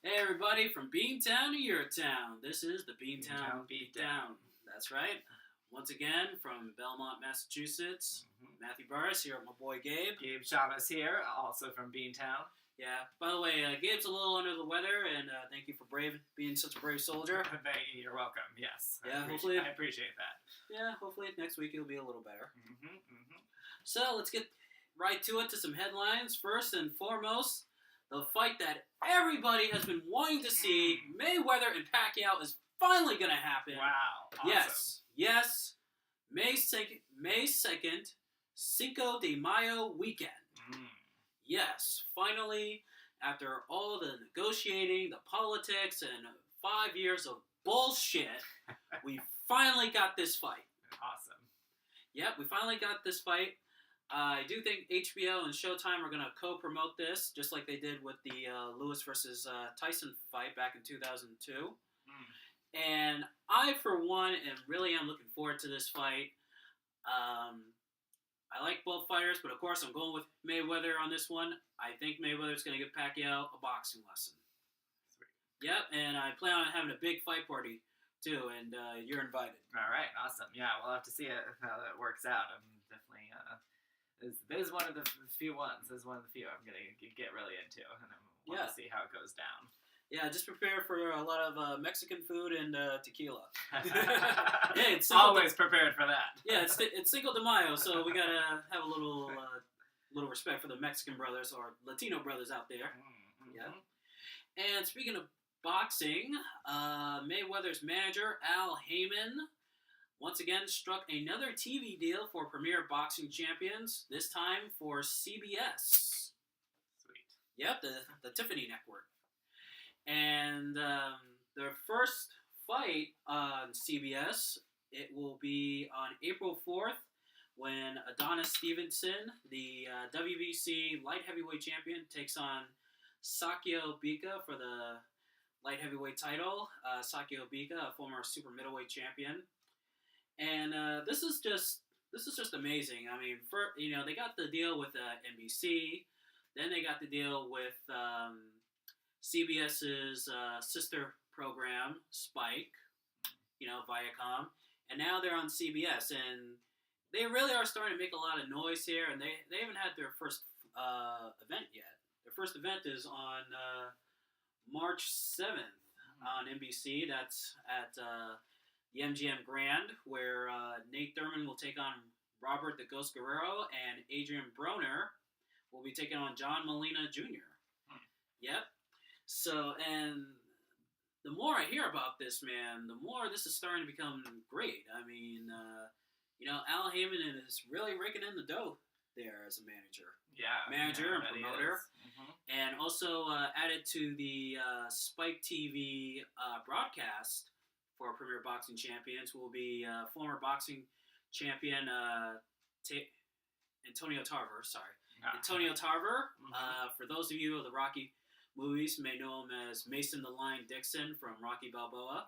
Hey everybody, from Beantown to your town. This is the Beantown Beatdown. That's right. Once again, from Belmont, Massachusetts, Matthew Burris here with my boy Gabe. Gabe Chavez here, also from Beantown. Yeah, by the way, Gabe's a little under the weather, and thank you for being such a brave soldier. You're welcome, yes. Yeah, I appreciate that. Yeah, hopefully next week it'll be a little better. So let's get right to it, to some headlines. First and foremost, the fight that everybody has been wanting to see, Mayweather and Pacquiao, is finally going to happen. Wow, awesome. Yes. May 2nd, Cinco de Mayo weekend. Yes, finally, after all the negotiating, the politics, and 5 years of bullshit, we finally got this fight. Awesome. Yep, we finally got this fight. I do think HBO and Showtime are going to co-promote this, just like they did with the Lewis versus Tyson fight back in 2002. And I, for one, am looking forward to this fight. I like both fighters, but of course I'm going with Mayweather on this one. I think Mayweather's going to give Pacquiao a boxing lesson. Sweet. Yep, and I plan on having a big fight party too, and you're invited. All right, awesome. Yeah, we'll have to see how that works out. I'm definitely this is one of the few ones. This is one of the few I'm going to get really into, and I want to see how it goes down. Yeah, just prepare for a lot of Mexican food and tequila. Yeah, it's always prepared for that. Yeah, it's Cinco de Mayo, so we gotta have a little respect for the Mexican brothers or Latino brothers out there. Yeah. And speaking of boxing, Mayweather's manager Al Heyman once again struck another TV deal for Premier Boxing Champions. This time for CBS. Sweet. Yep, the Tiffany Network. And their first fight on CBS, it will be on April 4th when Adonis Stevenson, the WBC light heavyweight champion, takes on Sakio Bika for the light heavyweight title. Sakio Bika, a former super middleweight champion. And this is just amazing. I mean, they got the deal with NBC, then they got the deal with CBS's sister program, Spike, Viacom, and now they're on CBS, and they really are starting to make a lot of noise here, and they haven't had their first event yet. Their first event is on March 7th on NBC. That's at the MGM Grand, where Nate Thurman will take on Robert the Ghost Guerrero, and Adrian Broner will be taking on John Molina Jr. Yep. So, and the more I hear about this, man, the more this is starting to become great. I mean, Al Heyman is really raking in the dough there as a manager. Yeah. Manager and promoter. And also added to the Spike TV broadcast for Premier Boxing Champions will be former boxing champion Antonio Tarver. Antonio Tarver. For those of you of the Rocky movies, may know him as Mason the Lion Dixon from Rocky Balboa.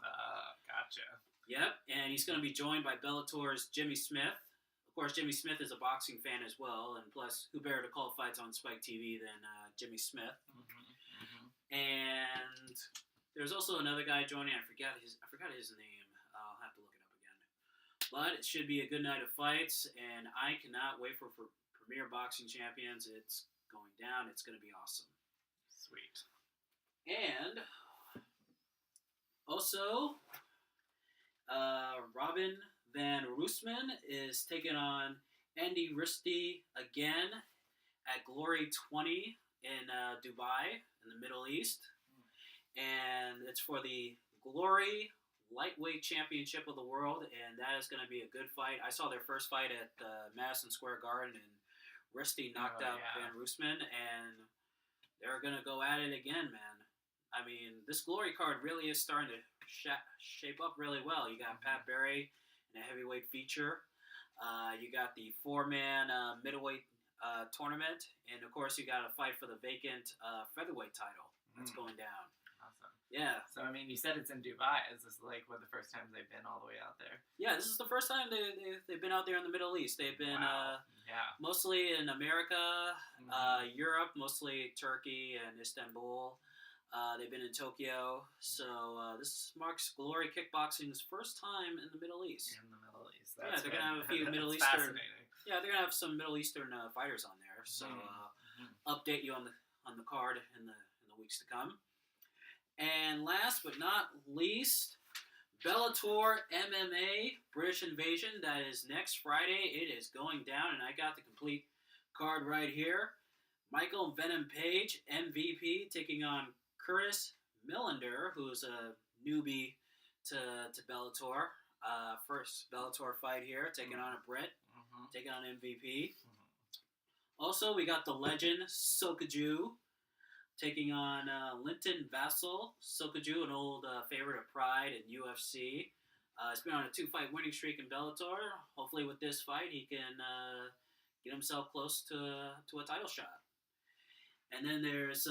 Gotcha. Yep, and he's going to be joined by Bellator's Jimmy Smith. Of course, Jimmy Smith is a boxing fan as well, and plus, who better to call fights on Spike TV than Jimmy Smith? And there's also another guy joining. I forgot his name. I'll have to look it up again. But it should be a good night of fights, and I cannot wait for Premier Boxing Champions. It's going down. It's going to be awesome. Sweet. And also, Robin Van Roosman is taking on Andy Risty again at Glory 20 in Dubai in the Middle East. And it's for the Glory Lightweight Championship of the World, and that is going to be a good fight. I saw their first fight at Madison Square Garden, and Risty knocked out Van Roosman, and they're going to go at it again, man. I mean, this Glory card really is starting to shape up really well. You got Pat Barry in a heavyweight feature. You got the four-man middleweight tournament. And, of course, you got a fight for the vacant featherweight title that's going down. Awesome. Yeah. So, I mean, you said it's in Dubai. Is this like one of the first times they've been all the way out there? Yeah, this is the first time they've been out there in the Middle East. They've been mostly in America, Europe, mostly Turkey and Istanbul. They've been in Tokyo, so this marks Glory Kickboxing's first time in the Middle East. In the Middle East, They're gonna have a few Middle that's Eastern. fascinating. Yeah, they're gonna have some Middle Eastern fighters on there. So update you on the card in the weeks to come. And last but not least, Bellator MMA British Invasion. That is next Friday. It is going down, and I got the complete card right here. Michael Venom Page, MVP, taking on Curtis Millender, who's a newbie to Bellator. First Bellator fight here, taking on a Brit, taking on MVP. Also, we got the legend Sokaju taking on Linton Vassell. Sokaju, an old favorite of Pride and UFC. He's been on a 2-fight winning streak in Bellator. Hopefully with this fight, he can get himself close to a title shot. And then there's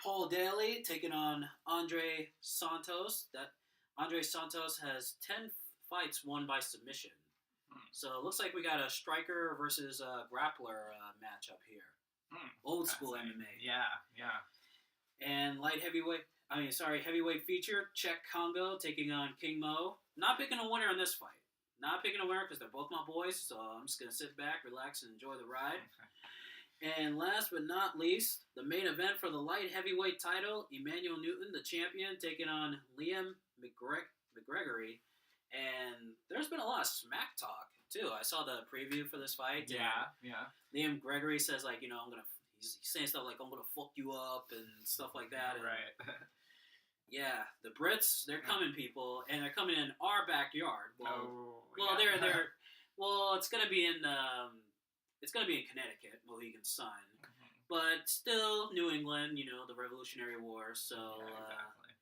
Paul Daly taking on Andre Santos. Andre Santos has 10 fights won by submission. So it looks like we got a striker versus a grappler matchup here. Old school MMA. Yeah. And heavyweight feature, Czech Congo taking on King Mo. Not picking a winner in this fight. Not picking a winner because they're both my boys, so I'm just going to sit back, relax, and enjoy the ride. And last but not least, the main event for the light heavyweight title, Emmanuel Newton, the champion, taking on Liam McGregory. And there's been a lot of smack talk, too. I saw the preview for this fight. Yeah. Liam Gregory says, like, he's saying stuff like, I'm going to fuck you up and stuff like that. And, right. Yeah, the Brits, they're coming, people, and they're coming in our backyard. It's going to be in Connecticut, Mohegan Sun. But still, New England, the Revolutionary War, so... exactly.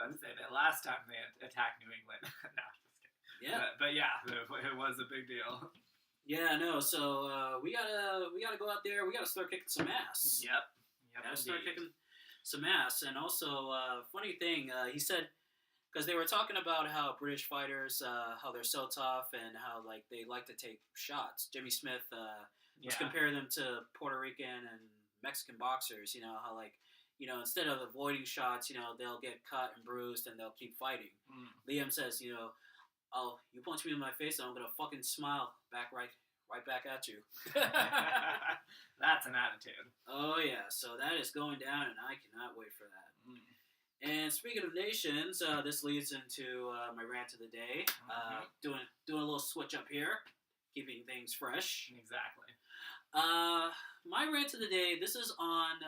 I was going to say, the last time they attacked New England... No, just kidding. Yeah. But yeah, it was a big deal. Yeah, no, so we gotta go out there, we gotta start kicking some ass. Yep, gotta start kicking some ass. And also, funny thing, he said, because they were talking about how British fighters, how they're so tough and how, like, they like to take shots. Jimmy Smith was comparing them to Puerto Rican and Mexican boxers, how, like, instead of avoiding shots, they'll get cut and bruised and they'll keep fighting. Liam says, oh, you punch me in my face and I'm going to fucking smile back right back at you. That's an attitude. Oh, yeah. So that is going down and I cannot wait for that. And speaking of nations, this leads into my rant of the day. Doing a little switch up here, keeping things fresh. Exactly. My rant of the day, this is on,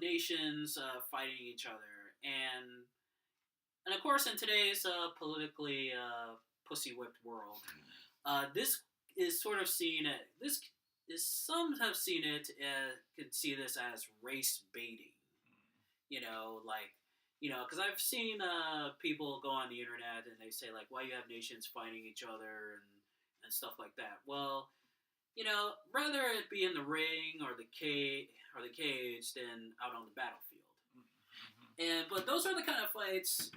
nations fighting each other. And of course, in today's politically pussy-whipped world, this is sort of seen, some have seen it, could see this as race baiting. Because I've seen people go on the internet and they say, like, why you have nations fighting each other and stuff like that. Well, rather it be in the ring or the cage than out on the battlefield. But those are the kind of fights,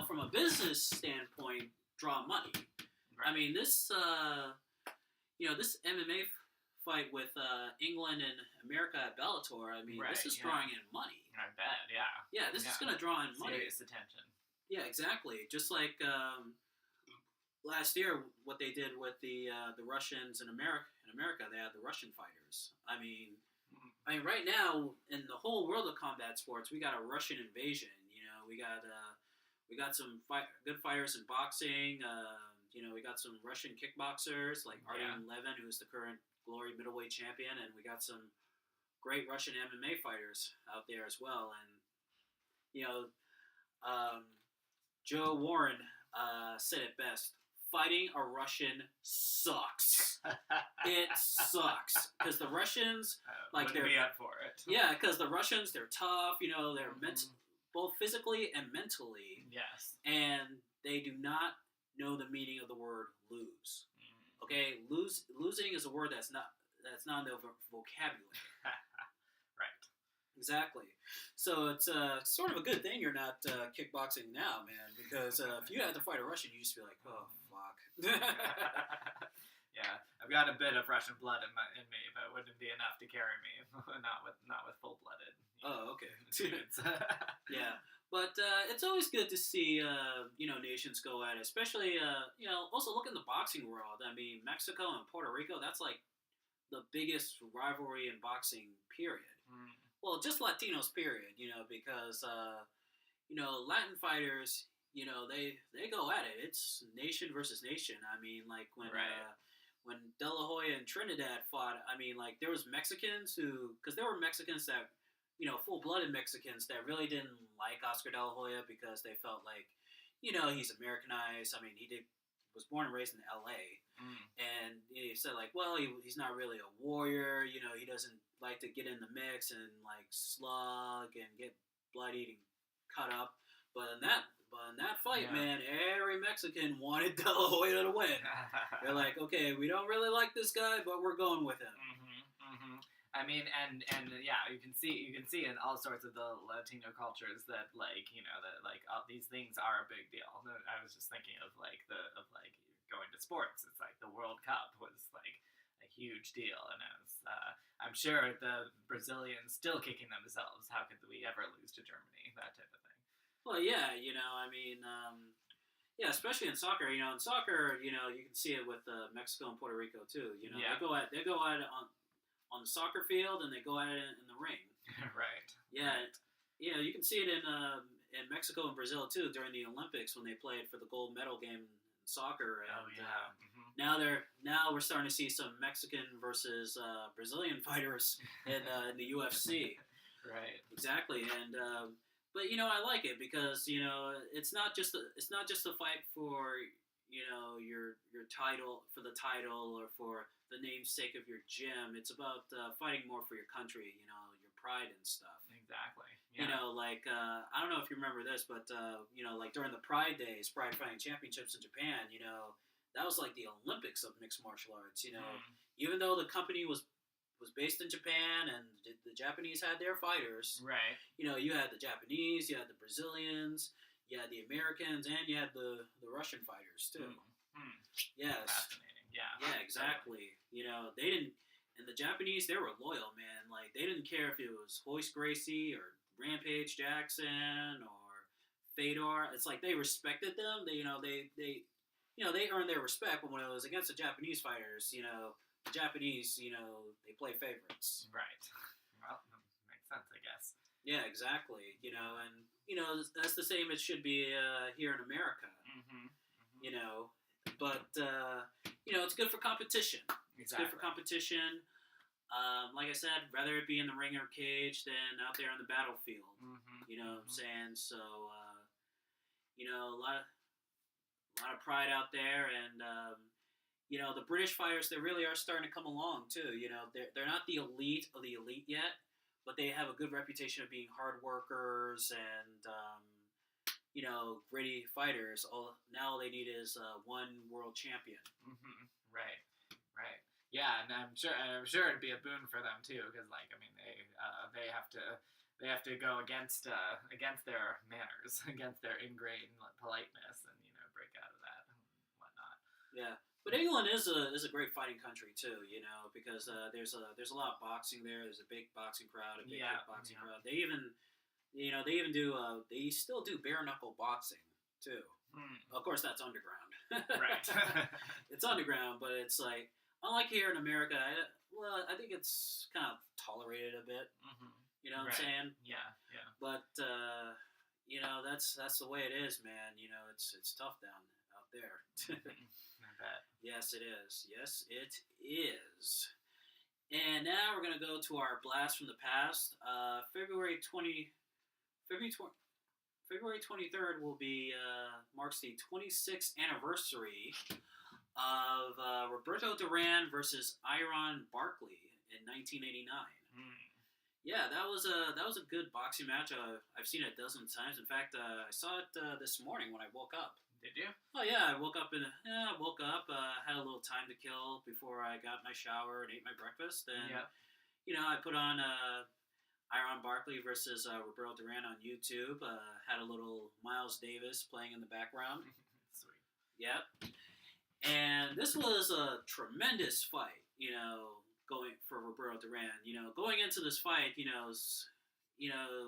from a business standpoint, draw money. Right. I mean, this MMA fight with England and America at Bellator, this is drawing in money. I bet, yeah. Yeah, this is going to draw in money. Serious attention. Yeah, exactly. Just like last year, what they did with the Russians in America. They had the Russian fighters. Right now in the whole world of combat sports, we got a Russian invasion. We got some good fighters in boxing. We got some Russian kickboxers like Artem Levin, who's the current Glory middleweight champion, and we got some great Russian MMA fighters out there as well. And Joe Warren said it best. Fighting a Russian sucks. It sucks because the Russians, they're be up for it. Yeah, because the Russians, they're tough. They're both physically and mentally. Yes. And they do not know the meaning of the word lose. Okay, losing is a word that's not in their vocabulary. Right. Exactly. So it's sort of a good thing you're not kickboxing now, man, because if you had to fight a Russian, you'd just be like, oh, fuck. Yeah, I've got a bit of Russian blood in me, but it wouldn't be enough to carry me. not with full-blooded. Oh, okay. It's, Yeah, but it's always good to see nations go at it, especially also look in the boxing world. I mean, Mexico and Puerto Rico. That's like the biggest rivalry in boxing. Period. mm, Well, just Latinos. Period. Because Latin fighters. They go at it. It's nation versus nation. I mean, like right. when De La Hoya and Trinidad fought. I mean, like there was Mexicans because there were Mexicans that full-blooded Mexicans that really didn't like Oscar De La Hoya because they felt like, he's Americanized. I mean, was born and raised in L.A. Mm. And he said like, well, he's not really a warrior. He doesn't like to get in the mix and like slug and get bloodied and cut up. But in that fight, man, every Mexican wanted De La Hoya to win. They're like, okay, we don't really like this guy, but we're going with him. I mean, and yeah, you can see in all sorts of the Latino cultures that all these things are a big deal. I was just thinking of going to sports. It's like the World Cup was like a huge deal, and I'm sure the Brazilians still kicking themselves. How could we ever lose to Germany? That type of thing. Well, yeah, I mean, yeah, especially in soccer. In soccer, you can see it with Mexico and Puerto Rico too. They go at it on the soccer field, and they go at it in the ring. Right. Yeah, right. You can see it in Mexico and Brazil too during the Olympics when they played for the gold medal game in soccer. And, now we're starting to see some Mexican versus Brazilian fighters in the UFC. Right. Exactly, and but I like it because it's not just a fight for your title for the title or for the namesake of your gym. It's about fighting more for your country, your pride and stuff. Exactly. Yeah. I don't know if you remember this, but like during the Pride Days, Pride Fighting Championships in Japan, that was like the Olympics of mixed martial arts. Even though the company was based in Japan and the Japanese had their fighters, right? You had the Japanese, you had the Brazilians, you had the Americans, and you had the Russian fighters too. Yes. Fascinating. Yeah. Yeah, exactly. They didn't, and the Japanese, they were loyal, man. Like they didn't care if it was Hoist Gracie or Rampage Jackson or Fedor. It's like they respected them. They earned their respect. But when it was against the Japanese fighters, the Japanese, they play favorites. Right. Well, that makes sense, I guess. Yeah, exactly. And that's the same it should be here in America. But it's good for competition. It's good for competition. Like I said, rather it be in the ring or cage than out there on the battlefield. You know what I'm saying? So, a lot of pride out there, and the British fighters, they really are starting to come along too. They're not the elite of the elite yet, but they have a good reputation of being hard workers and gritty fighters. Now all they need is one world champion. Right. Yeah, and I'm sure it'd be a boon for them too, because they have to go against their manners, against their ingrained politeness, and break out of that and whatnot. Yeah, but England is a great fighting country too, because there's a lot of boxing there. There's a big boxing crowd, a big kickboxing crowd. They even do they still do bare knuckle boxing too. Of course, that's underground. Right. It's underground, but it's like unlike here in America. I think it's kind of tolerated a bit. You know what I'm saying? Yeah. But that's the way it is, man. It's tough out there. I bet. Yes, it is. Yes, it is. And now we're gonna go to our blast from the past. February 23rd will be marks the 26th anniversary of Roberto Duran versus Iron Barkley in 1989. Yeah, that was a good boxing match. I've seen it a dozen times. In fact, I saw it this morning when I woke up. Did you? Oh yeah, I woke up, had a little time to kill before I got my shower and ate my breakfast, and I put on Iron Barkley versus Roberto Duran on YouTube. Had a little Miles Davis playing in the background. Sweet. Yep. And this was a tremendous fight, going for Roberto Duran. Going into this fight,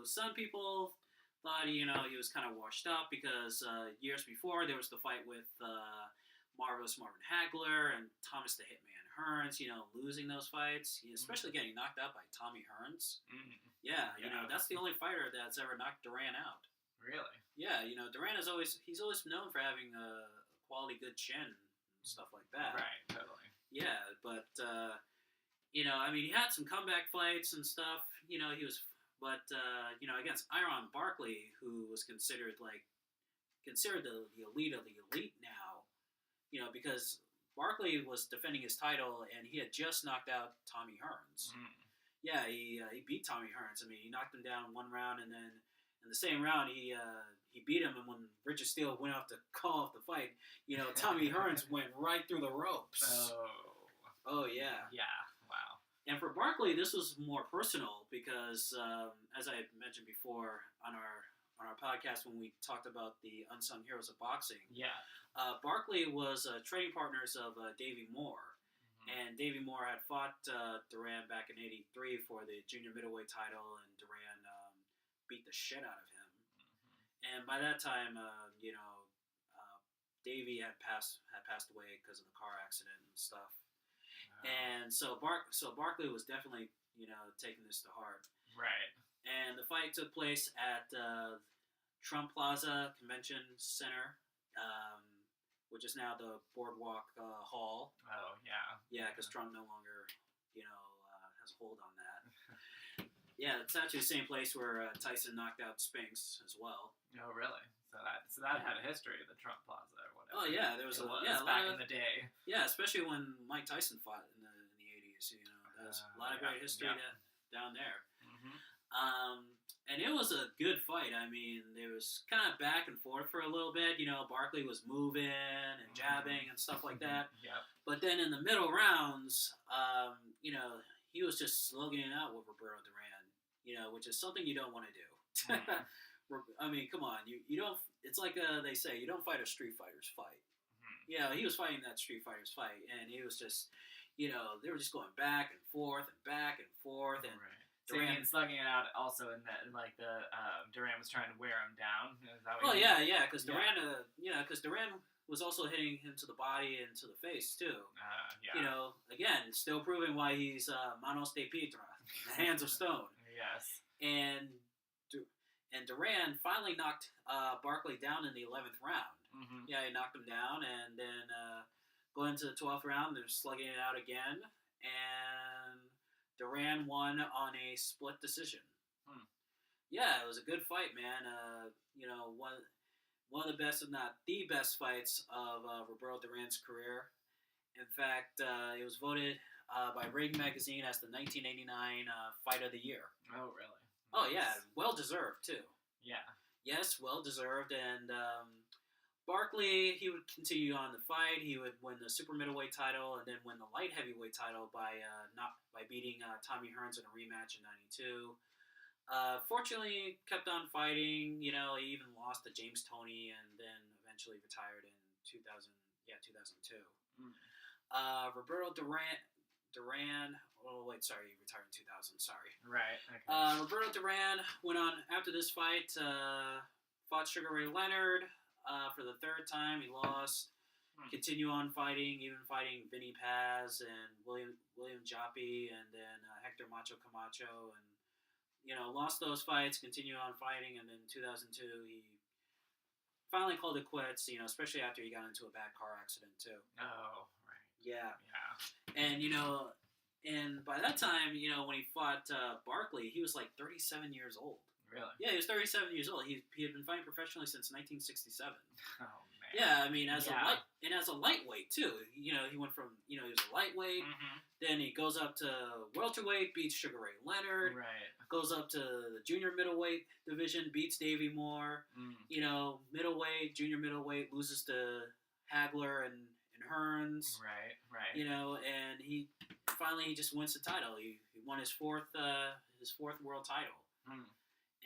some people thought, he was kind of washed up because years before there was the fight with Marvelous Marvin Hagler and Thomas the Hitman Hearns, losing those fights, especially getting knocked out by Tommy Hearns. Yeah, that's the only fighter that's ever knocked Duran out. Really? Yeah, Duran he's always known for having a quality good chin and stuff like that. Right, totally. Yeah, but, he had some comeback fights and stuff, he was, but, against Iron Barkley, who was considered the elite of the elite now, because Barkley was defending his title, and he had just knocked out Tommy Hearns. Yeah, he beat Tommy Hearns. He knocked him down in one round, and then in the same round, he beat him, and when Richard Steele went off to call off the fight, Tommy Hearns went right through the ropes. Oh, yeah. Yeah, wow. And for Barkley, this was more personal because, as I mentioned before on our podcast when we talked about the unsung heroes of boxing, Barkley was training partners of Davey Moore. And Davey Moore had fought Duran back in '83 for the junior middleweight title, and Duran beat the shit out of him. And by that time, Davey had passed away because of the car accident and stuff. And so Barkley was definitely, taking this to heart. Right. And the fight took place at Trump Plaza Convention Center, which is now the Boardwalk Hall. Oh, yeah. Yeah, because Trump no longer, has a hold on that. Yeah, it's actually the same place where Tyson knocked out Spinks as well. Oh, really? So that had a history, the Trump Plaza or whatever. Oh, yeah, there was back in the day. Yeah, especially when Mike Tyson fought in the 80s, there's a lot of great history down there. And it was a good fight. There was kind of back and forth for a little bit. Barkley was moving and jabbing and stuff like that. Yep. But then in the middle rounds, he was just slugging it out with Roberto Duran, which is something you don't want to do. Come on. You don't. It's like they say, you don't fight a Street Fighter's fight. Yeah, he was fighting that Street Fighter's fight, and he was just, they were just going back and forth, and Right. Duran slugging it out also in that, Duran was trying to wear him down. Is that what because Duran was also hitting him to the body and to the face too. Again, still proving why he's Manos de Piedra, the hands of stone. Yes. And Duran finally knocked Barkley down in the 11th round. Yeah, he knocked him down, and then going into the 12th round, they're slugging it out again, and Duran won on a split decision. Yeah, it was a good fight, man. One of the best, if not the best fights of Roberto Duran's career. In fact, it was voted by Ring Magazine as the 1989 Fight of the Year. Oh, really? Oh, yeah. Well-deserved, too. Yeah. Yes, well-deserved. And Barkley, he would continue on the fight. He would win the super middleweight title and then win the light heavyweight title by beating Tommy Hearns in a rematch in '92. Fortunately, kept on fighting. He even lost to James Toney and then eventually retired in 2002. Roberto Duran. Oh wait, sorry, he retired in 2000. Sorry. Right. Okay. Roberto Duran went on after this fight. Fought Sugar Ray Leonard for the third time. He lost. Continue on fighting, even fighting Vinny Paz and William Joppi and then Hector Macho Camacho, and lost those fights. Continue on fighting, and then in 2002 he finally called it quits. Especially after he got into a bad car accident too. Oh, right. Yeah. Yeah. And and by that time, when he fought Barkley, he was like 37 years old. Really? Yeah, he was 37 years old. He had been fighting professionally since 1967. Oh man. Yeah, as a lightweight too. He went from he was a lightweight, then he goes up to welterweight, beats Sugar Ray Leonard. Right. Goes up to the junior middleweight division, beats Davey Moore. Middleweight, junior middleweight, loses to Hagler and Hearns. Right. And he finally just wins the title. He won his fourth world title.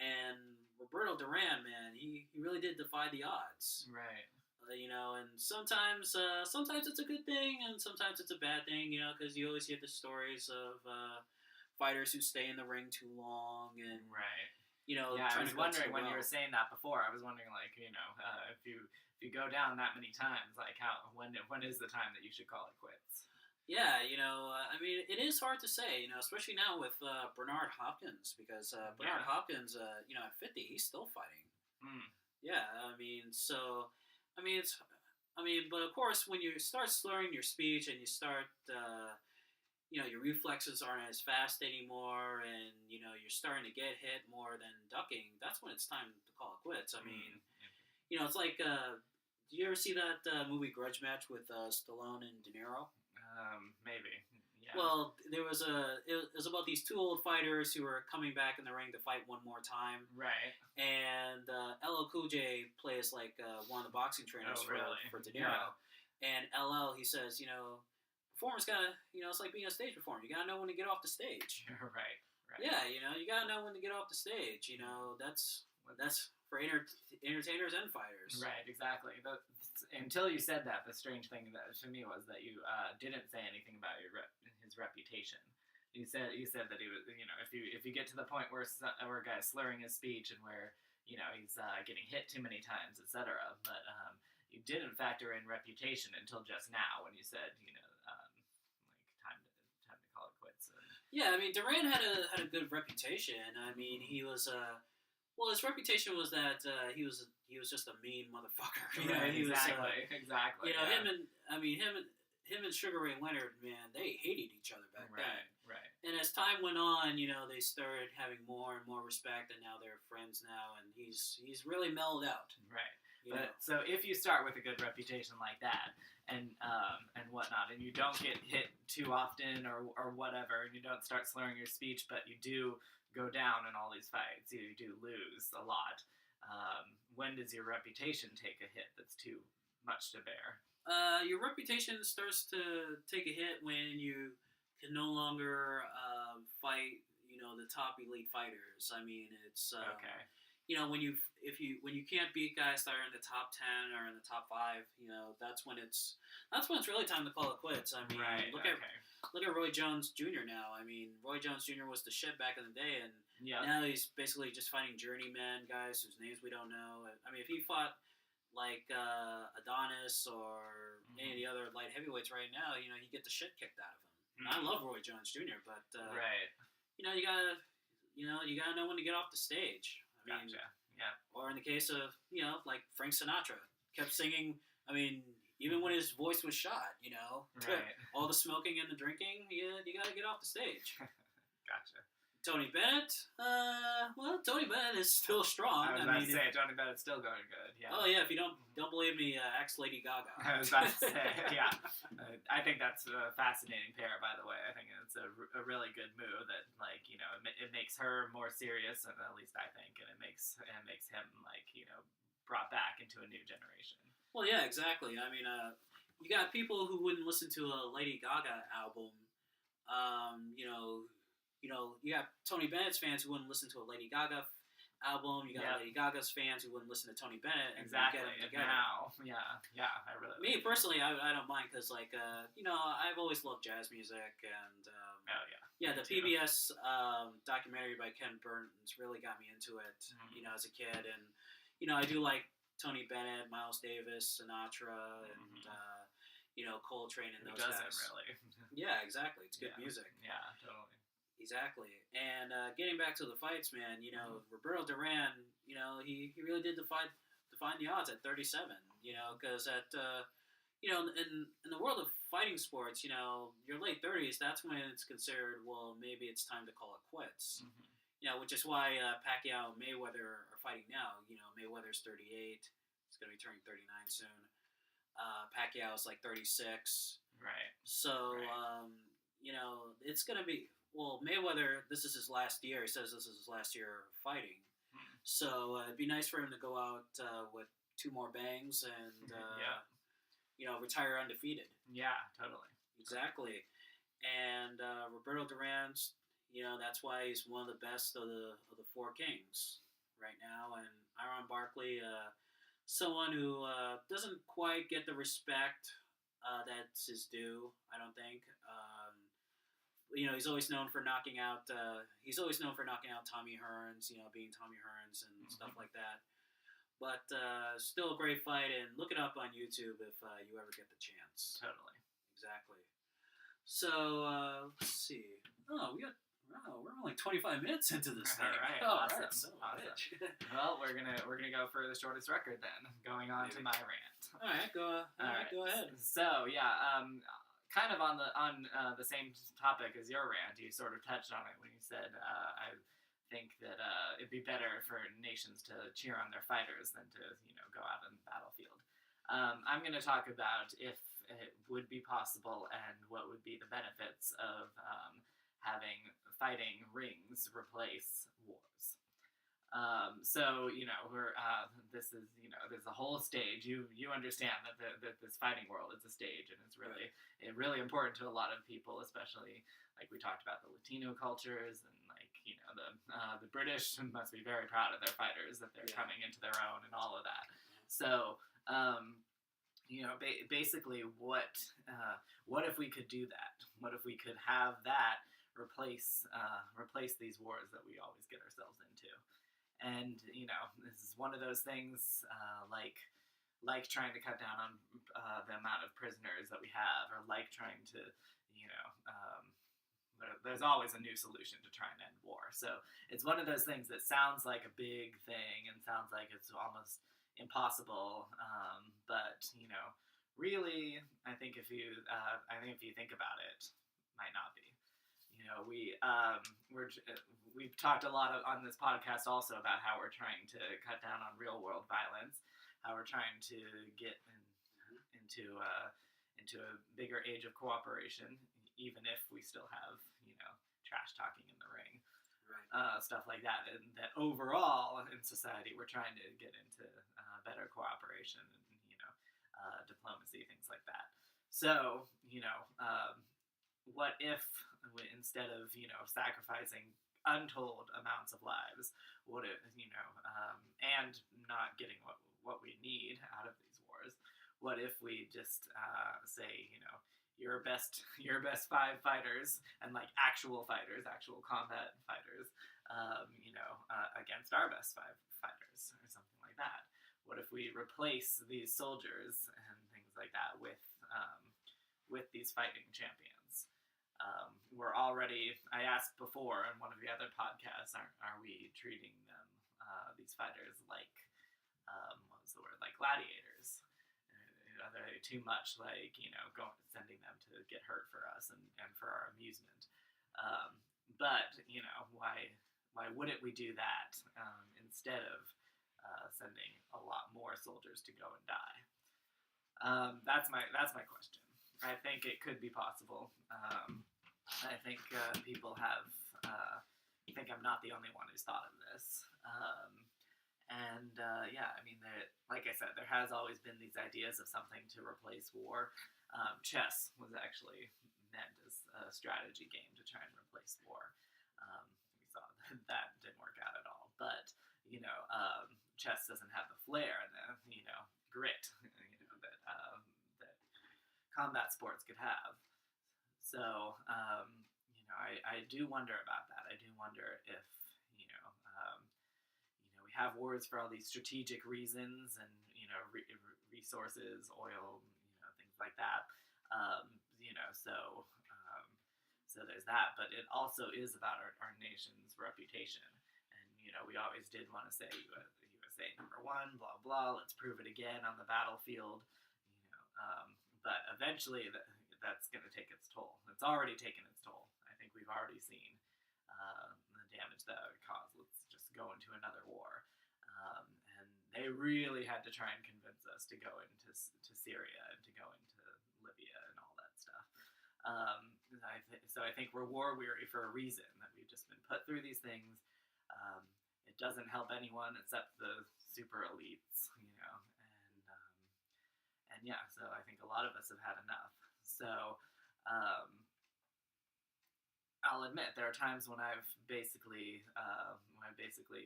And Roberto Duran, man, he really did defy the odds. Right. And sometimes it's a good thing, and sometimes it's a bad thing. Because you always hear the stories of fighters who stay in the ring too long and Right. trying I was to wondering when you were saying that before. I was wondering, like, if you go down that many times, like, when is the time that you should call it quits? Yeah, I mean, it is hard to say, especially now with Bernard Hopkins, because Bernard Hopkins, at 50, he's still fighting. Mm. Yeah, I mean, so, but of course, when you start slurring your speech and you start, your reflexes aren't as fast anymore, and you're starting to get hit more than ducking. That's when it's time to call it quits. I mean, it's like, do you ever see that movie Grudge Match with Stallone and De Niro? Maybe. Yeah. Well, it was about these two old fighters who were coming back in the ring to fight one more time. Right. And LL Cool J plays like one of the boxing trainers for De Niro. Yeah. And LL, he says, performers gotta, it's like being a stage performer. You gotta know when to get off the stage. Right. Yeah, you gotta know when to get off the stage. That's for entertainers and fighters. Right, exactly. Until you said that, the strange thing that to me was that you didn't say anything about his reputation. You said that he was, if you get to the point where a guy's slurring his speech and where he's getting hit too many times, etc. But you didn't factor in reputation until just now when you said like time to call it quits. Yeah, I mean, Duran had a good reputation. I mean, he was well, his reputation was that he was just a mean motherfucker. Exactly. Him and Sugar Ray Leonard, man, they hated each other back then. Right. And as time went on, they started having more and more respect, and now they're friends now, and he's really mellowed out. Right. So if you start with a good reputation like that, and whatnot, and you don't get hit too often or whatever, and you don't start slurring your speech, but you do go down in all these fights, you do lose a lot. When does your reputation take a hit that's too much to bear? Your reputation starts to take a hit when you can no longer fight, the top elite fighters. I mean, it's okay. When you can't beat guys that are in the top 10 or in the top 5, that's when it's really time to call it quits. I mean, look at Roy Jones Jr. now. I mean, Roy Jones Jr. was the shit back in the day, and now he's basically just fighting journeyman guys whose names we don't know. I mean, if he fought like Adonis or any of the other light heavyweights right now, he'd get the shit kicked out of him. I love Roy Jones Jr., but you gotta know when to get off the stage. I mean, gotcha. Yeah. Or in the case of like Frank Sinatra kept singing. I mean, even when his voice was shot, right. all the smoking and the drinking, you gotta get off the stage. Gotcha. Tony Bennett, Tony Bennett is still strong. I was about to say, Tony Bennett's still going good. Yeah. Oh yeah, if you don't believe me, ask Lady Gaga. I was about to say, yeah. I think that's a fascinating pair, by the way. I think it's a really good move that, like, it makes her more serious, and at least I think, and it makes him, like, brought back into a new generation. Well, yeah, exactly. I mean, you got people who wouldn't listen to a Lady Gaga album. You got Tony Bennett's fans who wouldn't listen to a Lady Gaga album. You got Lady Gaga's fans who wouldn't listen to Tony Bennett. And exactly. And now, I really. Me personally, I don't mind because, like, I've always loved jazz music, and the PBS documentary by Ken Burton's really got me into it. As a kid, and I do like Tony Bennett, Miles Davis, Sinatra, and Coltrane, and those guys. Really. Yeah, exactly. It's good music. Yeah, totally. Exactly. And getting back to the fights, man, Roberto Duran, he really did define the odds at 37, because in the world of fighting sports, your late 30s, that's when it's considered, well, maybe it's time to call it quits. Which is why Pacquiao and Mayweather are fighting now. Mayweather's 38. He's going to be turning 39 soon. Pacquiao's like 36. Right. So, it's going to be... Well, Mayweather, this is his last year. He says this is his last year fighting. So it'd be nice for him to go out with 2 more bangs and, retire undefeated. Yeah, totally. Exactly. And Roberto Duran's, that's why he's one of the best of the 4 kings right now. And Iron Barkley, someone who doesn't quite get the respect that's his due, I don't think. he's always known for knocking out. Tommy Hearns. Being Tommy Hearns and stuff like that. But still a great fight, and look it up on YouTube if you ever get the chance. Totally. Exactly. So let's see. We're only 25 minutes into this thing. All right, Right. awesome. Well, we're gonna go for the shortest record then. Going on to my rant. All right, go ahead. So yeah, kind of on the same topic as your rant, you sort of touched on it when you said I think that it'd be better for nations to cheer on their fighters than to go out on the battlefield. I'm going to talk about if it would be possible and what would be the benefits of having fighting rings replace wars. So this is there's a whole stage. You understand that this fighting world is a stage, and it's really important to a lot of people, especially like we talked about the Latino cultures, and the British must be very proud of their fighters, that they're coming into their own and all of that. So basically, what if we could do that? What if we could have that replace these wars that we always get ourselves into? And this is one of those things like trying to cut down on the amount of prisoners that we have, or like trying to there's always a new solution to try and end war. So it's one of those things that sounds like a big thing and sounds like it's almost impossible, but really, I think if you think about it, might not be. We've talked a lot on this podcast also about how we're trying to cut down on real world violence, how we're trying to get into a bigger age of cooperation, even if we still have trash talking in the ring, right? Stuff like that, and that overall in society we're trying to get into better cooperation and diplomacy, things like that. So what if instead of sacrificing untold amounts of lives, what if and not getting what we need out of these wars, what if we just say your best 5 fighters, and like actual fighters, actual combat fighters, against our best 5 fighters, or something like that? What if we replace these soldiers and things like that with these fighting champions? I asked before in one of the other podcasts, are we treating them, these fighters, like, what was the word, like gladiators? Are they too much like, sending them to get hurt for us and for our amusement? But, why wouldn't we do that instead of sending a lot more soldiers to go and die? That's my question. I think it could be possible. I think people have. I think I'm not the only one who's thought of this. Like I said, there has always been these ideas of something to replace war. Chess was actually meant as a strategy game to try and replace war. We saw that didn't work out at all. But chess doesn't have the flair and the grit that combat sports could have. So I do wonder about that. I do wonder if we have wars for all these strategic reasons and resources, oil, things like that. So there's that. But it also is about our nation's reputation. And we always did want to say USA #1, blah blah. Let's prove it again on the battlefield. But eventually that's going to take its toll. It's already taken its toll. I think we've already seen the damage that it would cause. Let's just go into another war. And they really had to try and convince us to go into Syria and to go into Libya and all that stuff. So I think we're war weary for a reason, that we've just been put through these things. It doesn't help anyone except the super elites, so I think a lot of us have had enough. So I'll admit there are times when I've basically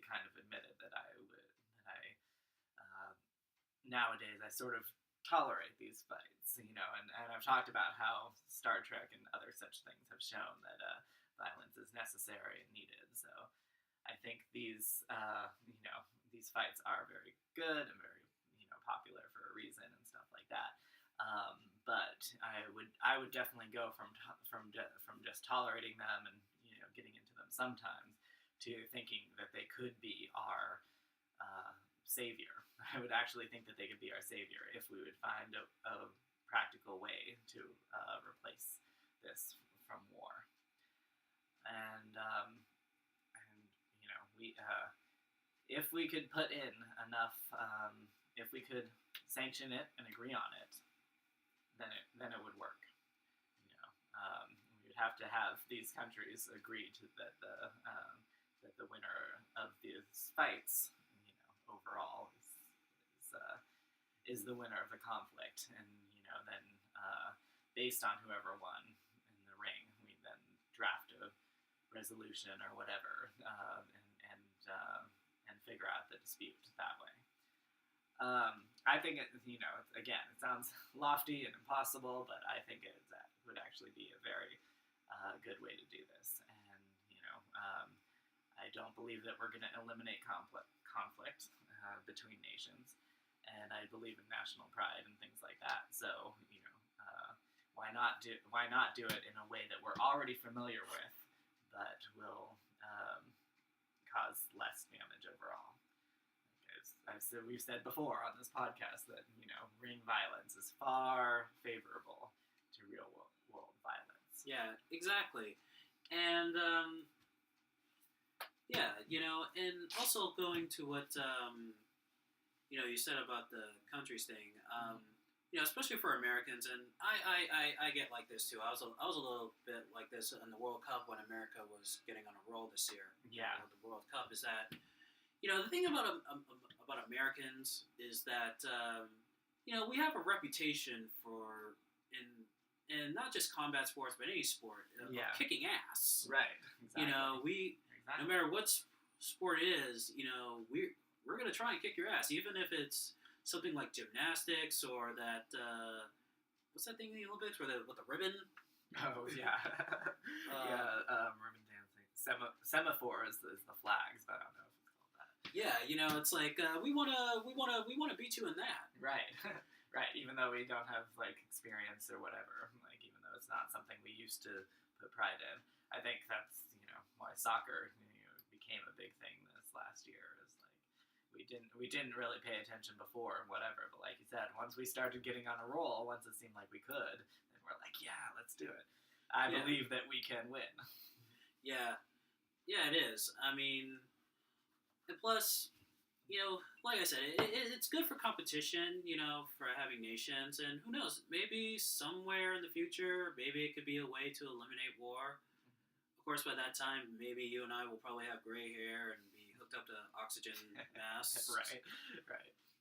kind of admitted that nowadays I sort of tolerate these fights, you know, and I've talked about how Star Trek and other such things have shown that violence is necessary and needed. So I think these, you know, these fights are very good and very, you know, popular for a reason and stuff like that. But I would definitely go from just tolerating them and, you know, getting into them sometimes to thinking that they could be our savior. I would actually think that they could be our savior if we would find a practical way to replace this from war. And you know, if we could put in enough, if we could sanction it and agree on it, then it would work. You know, we would have to have these countries agree to that the winner of these fights, you know, overall is the winner of the conflict, and you know, then based on whoever won in the ring, we then draft a resolution or whatever, and figure out the dispute that way. I think it, you know, again, it sounds lofty and impossible, but I think it would actually be a very good way to do this. And you know, I don't believe that we're going to eliminate conflict between nations, and I believe in national pride and things like that. So you know, why not do it in a way that we're already familiar with, but will cause less damage overall. We've said before on this podcast that, you know, ring violence is far favorable to real world violence. Yeah, exactly. And yeah, you know, and also going to what you know, you said about the countries thing. You know, especially for Americans, and I get like this too. I was a little bit like this in the World Cup when America was getting on a roll this year. Yeah, you know, the World Cup is that, you know, the thing about Americans is that you know, we have a reputation for in not just combat sports but any sport of kicking ass. Right. Exactly. You know, no matter what sport it is, you know, we're gonna try and kick your ass, even if it's something like gymnastics or that what's that thing in the Olympics with the ribbon? Oh yeah, ribbon dancing. Semaphore is the flags, but I don't know if it's called that. Yeah, you know, it's like we wanna beat you in that. Right, right. Even though we don't have like experience or whatever, like even though it's not something we used to put pride in, I think that's, you know, why soccer, you know, became a big thing this last year. We didn't really pay attention before, whatever. But like you said, once we started getting on a roll, once it seemed like we could, then we're like, yeah, let's do it. I believe that we can win. Yeah, it is. I mean, and plus, you know, like I said, it's good for competition, you know, for having nations, and who knows, maybe somewhere in the future, maybe it could be a way to eliminate war. Of course, by that time, maybe you and I will probably have gray hair and be hooked up to oxygen masks. Right.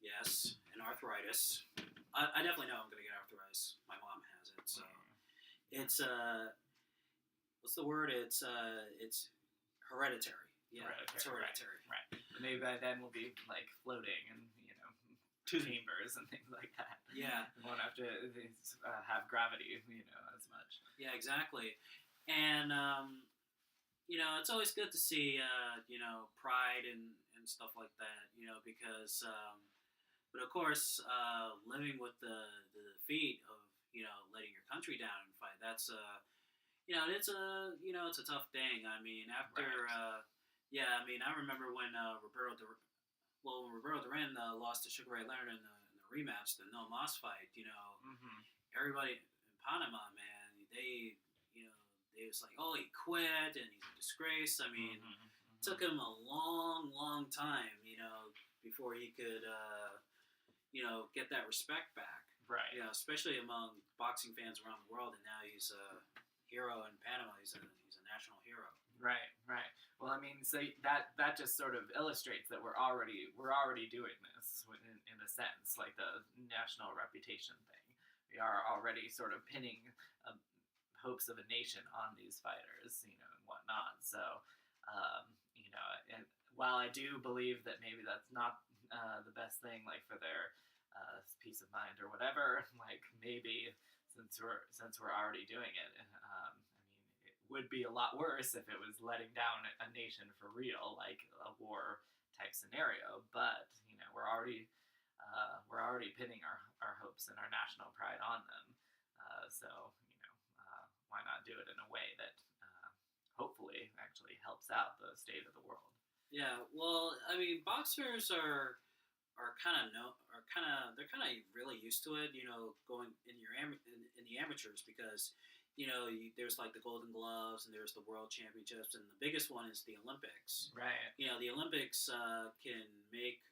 Yes, and arthritis. I definitely know I'm going to get arthritis. My mom has it, so it's what's the word? It's hereditary. Yeah, it's hereditary. Right. Maybe by then we'll be like floating and, you know, chambers and things like that. Yeah, we won't have to have gravity, you know, as much. Yeah, exactly. And you know, it's always good to see, you know, pride and stuff like that, you know, because, but of course, living with the defeat of, you know, letting your country down and fight, that's, you know, it's a tough thing. I mean, after, I mean, I remember when Roberto Duran lost to Sugar Ray Leonard in the rematch, the No Mas fight, you know, everybody in Panama, man, it was like, oh, he quit and he's a disgrace. I mean, it took him a long, long time, you know, before he could, you know, get that respect back. Right. You know, especially among boxing fans around the world. And now he's a hero in Panama. He's a national hero. Right. Well, I mean, so that just sort of illustrates that we're already doing this in a sense, like the national reputation thing. We are already sort of pinning hopes of a nation on these fighters, you know, and whatnot. So, you know, and while I do believe that maybe that's not the best thing, like for their peace of mind or whatever, like maybe since we're already doing it, I mean, it would be a lot worse if it was letting down a nation for real, like a war type scenario. But we're already pinning our hopes and our national pride on them. So why not do it in a way that hopefully actually helps out the state of the world? Yeah, well, I mean, boxers are kind of they're kind of really used to it, going in in the amateurs because there's like the Golden Gloves and there's the World Championships and the biggest one is the Olympics. Right. The Olympics can make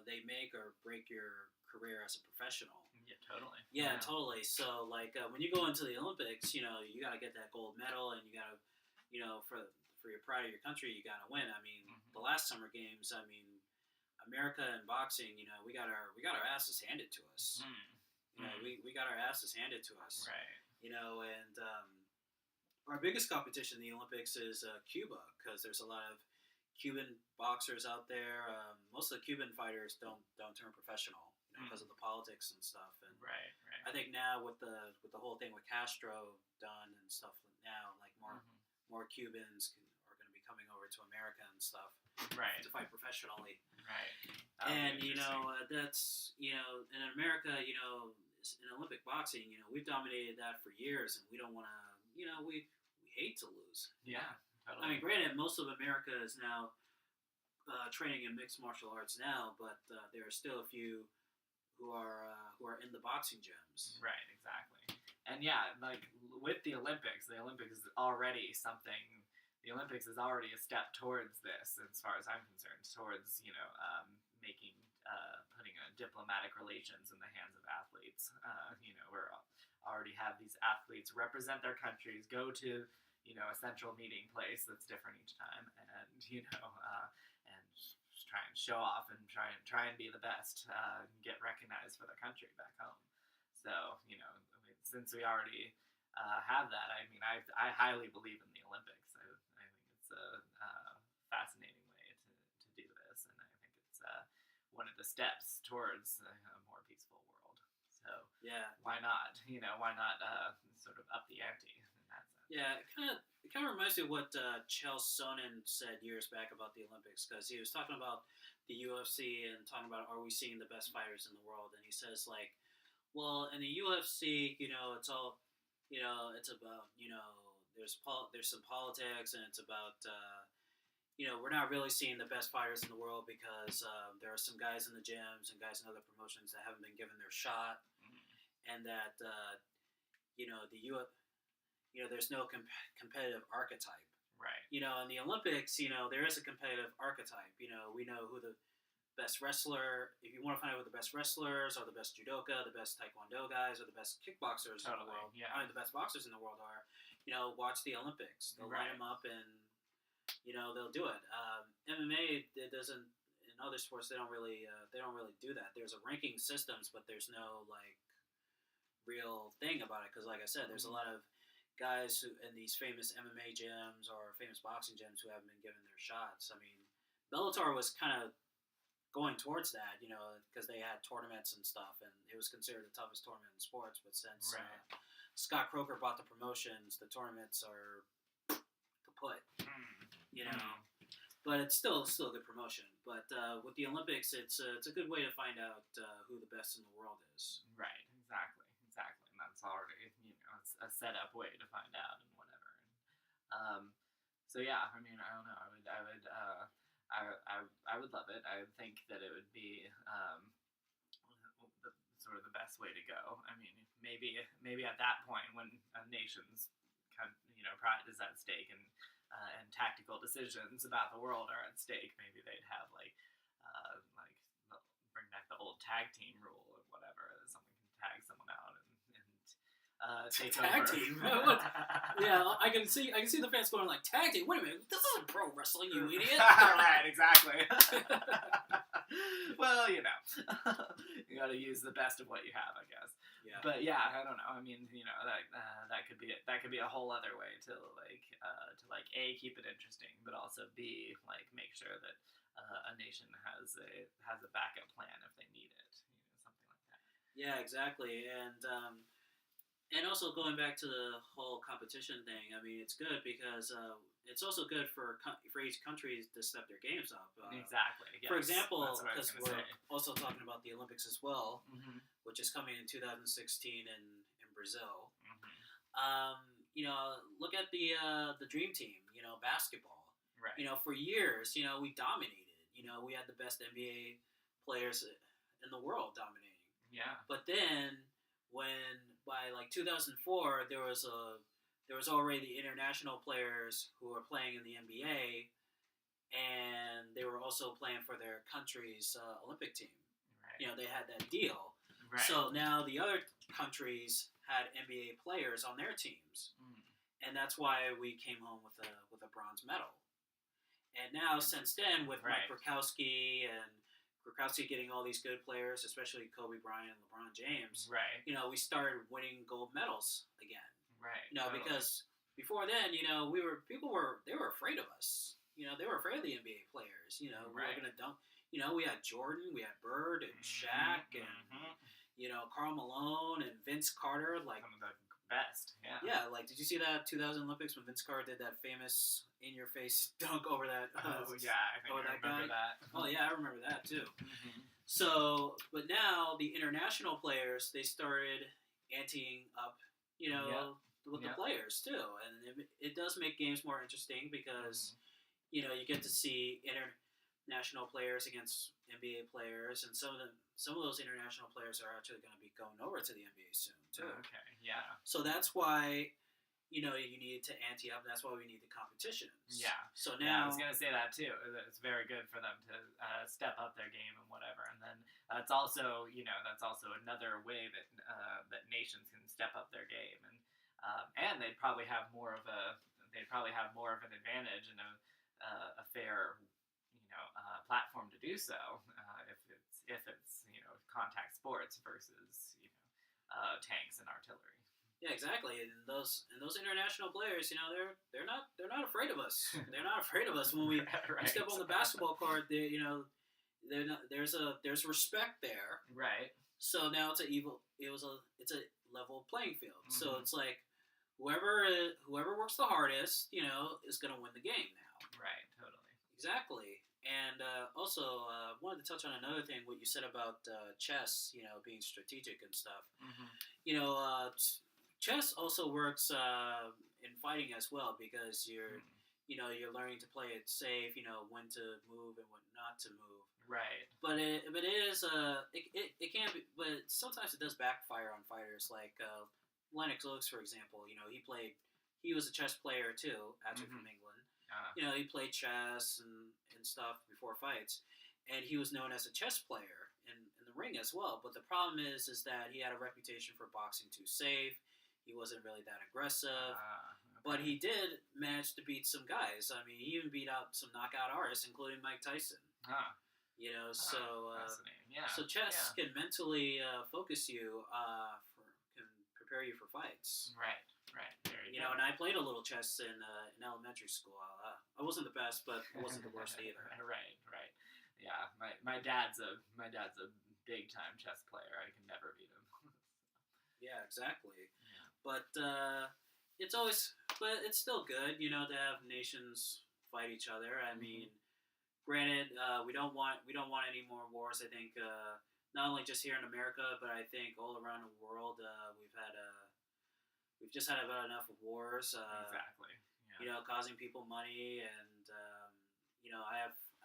they make or break your career as a professional. Yeah, totally. Yeah, totally. So like when you go into the Olympics, you got to get that gold medal and you got to for your pride of your country, you got to win. I mean, the last Summer Games, I mean, America and boxing, we got our asses handed to us. We got our asses handed to us. Right. And our biggest competition in the Olympics is Cuba because there's a lot of Cuban boxers out there. Most of the Cuban fighters don't turn professional because of the politics and stuff. And right. I think now with the whole thing with Castro done and stuff now, like more Cubans are going to be coming over to America and stuff. Right. To fight professionally. Right. And that's in America, in Olympic boxing, we've dominated that for years, and we don't want to. We hate to lose. Yeah. Totally. I mean, granted, most of America is now training in mixed martial arts now, but there are still a few who are in the boxing gyms. Right. Exactly. And yeah, like with the Olympics is already something. The Olympics is already a step towards this, as far as I'm concerned, towards making putting diplomatic relations in the hands of athletes. We're already have these athletes represent their countries, go to a central meeting place that's different each time, and and try and show off and try and be the best, get recognized for their country back home. So since we already have that, I mean, I highly believe in the Olympics. It's a fascinating way to do this, and I think it's one of the steps towards a more peaceful world. So yeah, why not? Why not sort of up the ante in that sense? Yeah, it kind of reminds me of what Chael Sonnen said years back about the Olympics, because he was talking about the UFC and talking about are we seeing the best fighters in the world, and he says like, well, in the UFC, it's all, it's about there's some politics, and it's about we're not really seeing the best fighters in the world because there are some guys in the gyms and guys in other promotions that haven't been given their shot, and that there's no competitive archetype. Right. In the Olympics, there is a competitive archetype. We know who the best wrestler. If you want to find out who the best wrestlers are, the best judoka, the best taekwondo guys, or the best kickboxers in the world, the best boxers in the world are, watch the Olympics. They'll line them up and, they'll do it. MMA, it doesn't. In other sports, they don't really do that. There's a ranking systems, but there's no like real thing about it because, like I said, there's a lot of guys who in these famous MMA gyms or famous boxing gyms who haven't been given their shots. I mean, Bellator was kind of going towards that, because they had tournaments and stuff, and it was considered the toughest tournament in sports. But since Scott Croker bought the promotions, the tournaments are kaput, But it's still a good promotion. But with the Olympics, it's a good way to find out who the best in the world is. Right. Exactly. And that's already it's a set up way to find out and whatever. So yeah, I mean, I don't know. I would love it. I would think that it would be sort of the best way to go. I mean, maybe at that point when a nation's pride is at stake and tactical decisions about the world are at stake, maybe they'd have bring back the old tag team rule or whatever. That someone can tag someone out and take tag over. Team. Yeah, I can see the fans going like, tag team. Wait a minute, this isn't pro wrestling, you idiot. Right, exactly. Well, you got to use the best of what you have, I guess. Yeah. But yeah, I don't know. I mean, that could be a whole other way to A, keep it interesting, but also B, make sure that a nation has a backup plan if they need it. Yeah, exactly. And also going back to the whole competition thing, I mean, it's good because it's also good for each country to step their games up. Exactly. Yes. For example, That's what I was because going to we're say. also talking about the Olympics as well, Mm-hmm. which is coming in 2016 in Brazil. Mm-hmm. Look at the dream team. Basketball. Right. For years, we dominated. We had the best NBA players in the world dominating. Yeah. But then, when by like 2004, there was already the international players who were playing in the NBA, and they were also playing for their country's Olympic team. Right. They had that deal. Right. So now the other countries had NBA players on their teams, and that's why we came home with a bronze medal. And now, since then, with Right. Mike Krokowski and Krokowski getting all these good players, especially Kobe Bryant and LeBron James, Right. we started winning gold medals again. Right. Totally. Because before then, they were afraid of us. They were afraid of the NBA players. We Right. were gonna dunk. We had Jordan, we had Bird and Shaq, and Karl Malone and Vince Carter. Like, some of the best. Yeah. yeah. Like, did you see that 2000 Olympics when Vince Carter did that famous in-your-face dunk over that? Oh yeah, I think I that remember guy? that. Oh yeah, I remember that too. Mm-hmm. So, but now the international players, they started anteing up, with the players too, and it does make games more interesting because you get to see international players against NBA players, and some of those international players are actually going to be going over to the NBA soon too. Okay, yeah. So that's why you need to ante up. That's why we need the competitions. Yeah. So Yeah, now I was gonna say that too. That it's very good for them to step up their game and whatever. And then that's also another way that that nations can step up their game, and they'd probably have more of an advantage and a fair platform to do so if it's contact sports versus tanks and artillery. Yeah, exactly. And those international players, they're not afraid of us. They're not afraid of us when we Right. step on the basketball court. They're not, there's respect there. Right. So now it's a level playing field. Mm-hmm. So it's like whoever works the hardest, is going to win the game now. Right. Totally. Exactly. And also, wanted to touch on another thing, what you said about chess, being strategic and stuff. Mm-hmm. Chess also works in fighting as well because you're learning to play it safe, when to move and when not to move. Right. But it is it can be, but sometimes it does backfire on fighters. Like Lennox Lewis, for example, he was a chess player too, actually from England. He played chess and stuff before fights, and he was known as a chess player in the ring as well. But the problem is that he had a reputation for boxing too safe. He wasn't really that aggressive, Okay. but he did manage to beat some guys. I mean, he even beat out some knockout artists, including Mike Tyson. Huh. Fascinating. Yeah. So chess can mentally focus you, can prepare you for fights. Right. There you go. And I played a little chess in elementary school. I wasn't the best, but it wasn't the worst either. Right. Yeah, my dad's a big time chess player. I can never beat him. Yeah, exactly. Yeah. But it's still good, to have nations fight each other. I mean, granted, we don't want any more wars. I think not only just here in America, but I think all around the world, we've just had about enough of wars. Exactly. Yeah. Causing people money, and I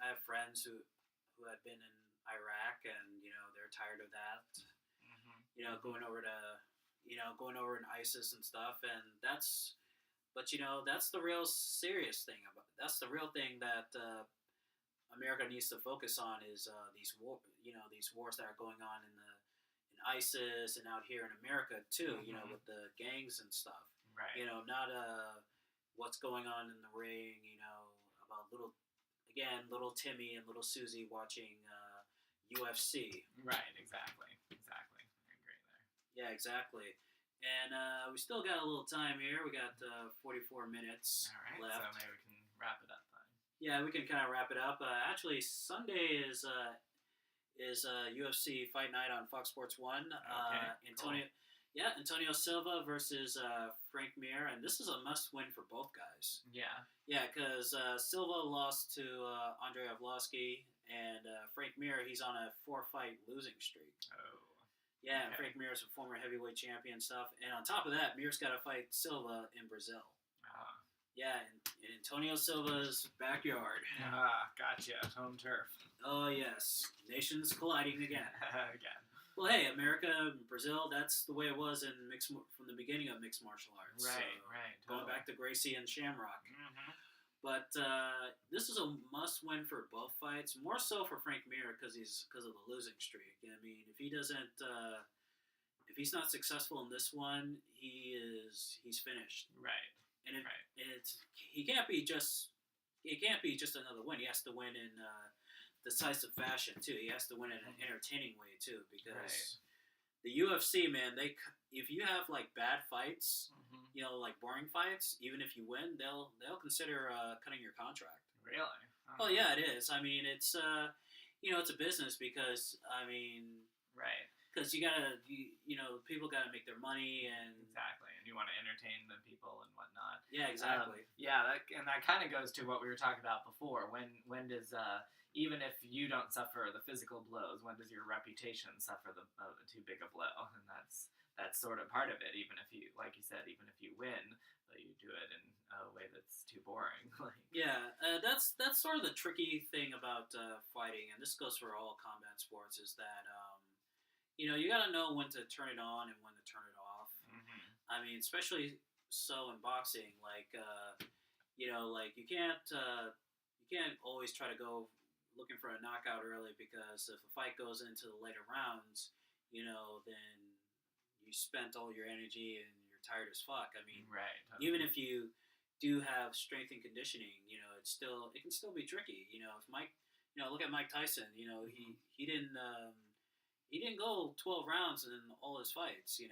have friends who had been in Iraq, and they're tired of that. Going over in ISIS and stuff, and that's the real serious thing that's the real thing that America needs to focus on is these wars that are going on in ISIS and out here in America too. With the gangs and stuff. Right. Not what's going on in the ring. About little Timmy and little Susie watching UFC. Right. Exactly. I agree there. Yeah, exactly. And we still got a little time here. We got 44 minutes All right. left. So maybe we can wrap it up then. Yeah, we can kind of wrap it up. Actually, Sunday is is UFC Fight Night on Fox Sports 1. Cool. Antonio Silva versus Frank Mir, and this is a must-win for both guys. Yeah. Yeah, because Silva lost to Andrei Arlovski, and Frank Mir, he's on a 4-fight losing streak. Oh. Yeah, and Frank Mir is a former heavyweight champion and stuff. And on top of that, Mir's got to fight Silva in Brazil. Yeah, in Antonio Silva's backyard. Gotcha. Home turf. Oh, yes. Nations colliding again. Again. Well, hey, America and Brazil, that's the way it was in from the beginning of mixed martial arts. Right, so, right. Going Totally. back to Gracie and Shamrock. Mm-hmm. But this is a must-win for both fights. More so for Frank Mir because of the losing streak. I mean, if he doesn't, if he's not successful in this one, he's finished. Right. And he can't be just another win. He has to win in decisive fashion too. He has to win in an entertaining way too, because the UFC, man, if you have like bad fights, like boring fights, even if you win, they'll consider cutting your contract. Really? Well, yeah, it is. I mean, it's it's a business because right. Because people gotta make their money and exactly, and you want to entertain the people and whatnot. Yeah, exactly. That kind of goes to what we were talking about before. When does even if you don't suffer the physical blows, when does your reputation suffer the too big a blow? And that's sort of part of it. Even if you, like you said, even if you win, but you do it in a way that's too boring. That's sort of the tricky thing about fighting, and this goes for all combat sports, is that you gotta know when to turn it on and when to turn it off. Mm-hmm. I mean, especially so in boxing, you can't always try to go looking for a knockout early, because if a fight goes into the later rounds, then you spent all your energy and you're tired as fuck. I mean, right. Even if you do have strength and conditioning, it can still be tricky. If Mike, look at Mike Tyson. He didn't go 12 rounds in all his fights. He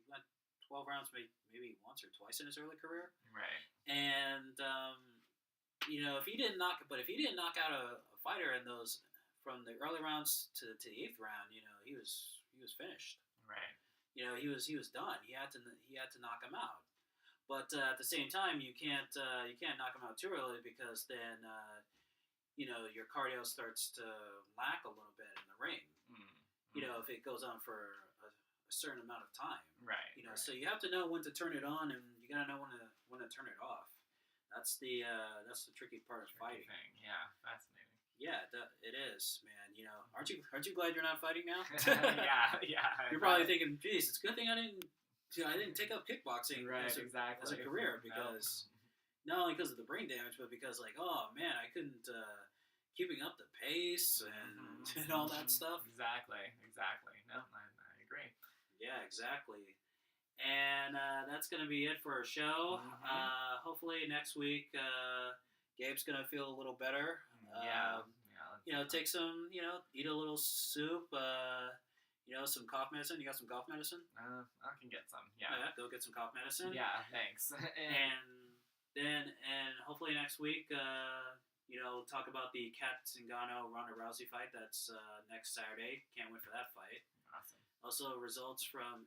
went 12 rounds maybe once or twice in his early career. Right. And if he didn't knock out a fighter in those from the early rounds to the 8th round, he was finished. Right. He was done. He had to knock him out. But at the same time, you can't knock him out too early, because then your cardio starts to lack a little bit in the ring. If it goes on for a certain amount of time. Right. Right. So you have to know when to turn it on, and you gotta know when to turn it off. That's the tricky part of fighting. Thing. Yeah, fascinating. Yeah, it is, man. Aren't you glad you're not fighting now? yeah. You're probably thinking, geez, it's a good thing I didn't take up kickboxing as a career, because not only because of the brain damage, but because oh man, I couldn't keeping up the pace and all that stuff. Exactly. No, I agree. Yeah, exactly. And that's going to be it for our show. Hopefully next week, Gabe's going to feel a little better. Take some, eat a little soup, some cough medicine. You got some cough medicine? I can get some, yeah. Oh, yeah, go get some cough medicine. Yeah, thanks. and hopefully next week, talk about the Kat Zingano-Ronda Rousey fight. That's next Saturday. Can't wait for that fight. Awesome. Also, results from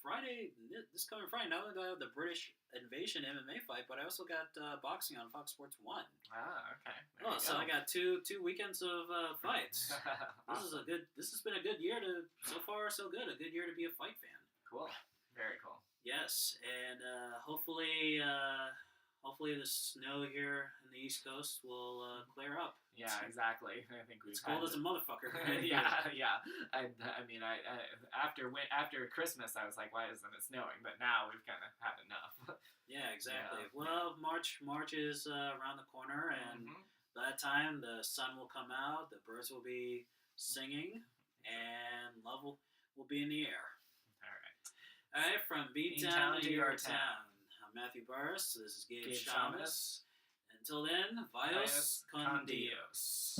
Friday. This coming Friday. Not only do I have the British Invasion MMA fight, but I also got boxing on Fox Sports 1. Okay. So I got two weekends of fights. Awesome. This has been a good year so far so good. A good year to be a fight fan. Cool. Very cool. Yes, and hopefully the snow here in the East Coast will clear up. Yeah, exactly. I think it's cold as a motherfucker. yeah. I mean, after Christmas, I was like, why isn't it snowing? But now we've kind of had enough. Yeah, exactly. Yeah. Well, March is around the corner, and by that time the sun will come out, the birds will be singing, and love will be in the air. All right, from Beantown to your town. I'm Matthew Burris. This is Gabe Shamus. Until then, Vios con Dios.